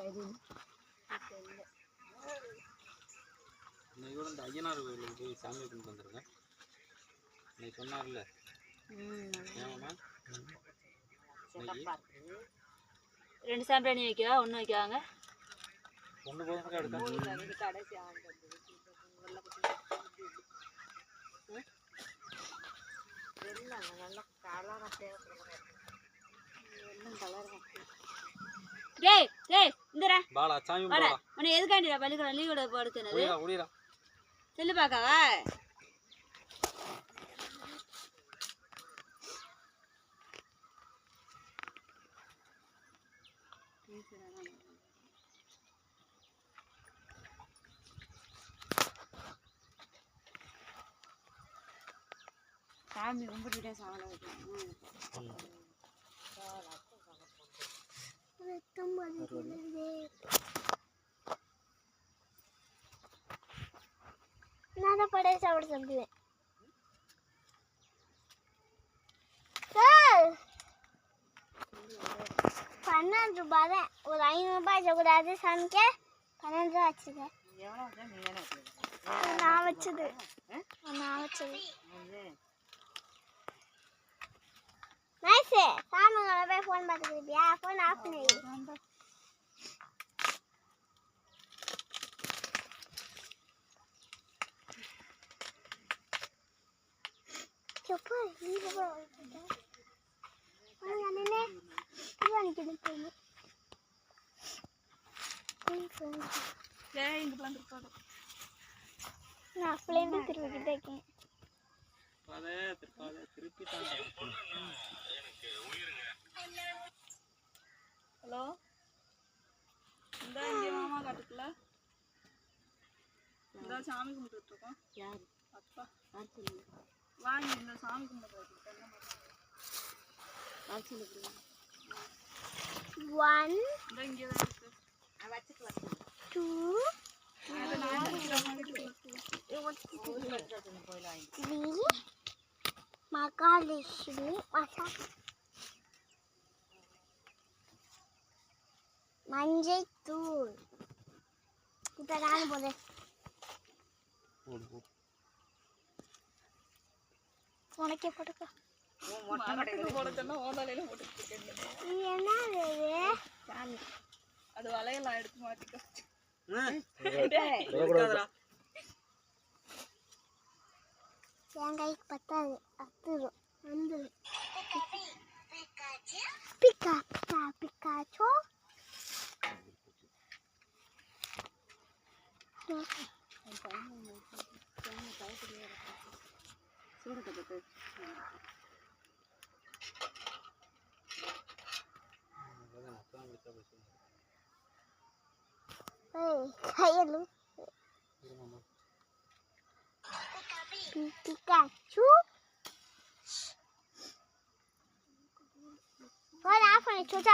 இன்னைக்கு இந்த ஐயனார் கோயிலுக்கு போய் சாமி கும்பிட்டு வந்துருக்கேன். இன்னைக்கு சொன்னார்ல ஏமாமா ரெண்டு சாம்பிராணி வைக்கவா ஒன்று வைக்காங்க ஒன்று போதும் எடுத்தேன். கடைசி டேய் டேய் இந்தடா பாலா சாமி போடா. உன்னை எதுக்காண்டிடா பள்ளிக்கூடம் லீவோட போடுறது ஓடிடா ஓடிடா. செல்லு பாக்காவா சாமி கும்பிட்டுட்டே சாமி நான் பழைய சாப்பிட சொல்லுவேன். 12 ரூபாய் தான். ஒரு 500 ரூபாய் வச்சக்கூடாது சாமிக்க. 12 ரூபா வச்சுக்க. நான் வச்சது நைஸ். சாமி போய் ஃபோன் பார்த்துக்கிட்டியா? ஃபோன் ஆஃப் பண்ணி எப்போ நீங்க நான் பிள்ளைங்க திருப்பிக்கிட்டே இருக்கேன். ஹலோ இந்த இங்கே மாமா காட்டுக்குள்ள இந்த சாமி கும்பிட்டு இருக்கோம். யார் அப்பா வாங்கி இந்த சாமி கும்பிட்டு 1 இங்கே தான் இருக்கு. 2 3 மகாலட்சுமி மஞ்சள் தூள். இப்போ நான் போடுறேன். உனக்கே போட்டுக்கோ. அது வளையலாம் எடுத்து மாட்டிக்கோ. என் கைக்கு பத்தாது. அத்துரும் வந்துடும். பிக்கா பிக்கா பிக்காச்சோ. கையலு பிக்காச்சு. ஆஃப் பண்ணி சுத்தா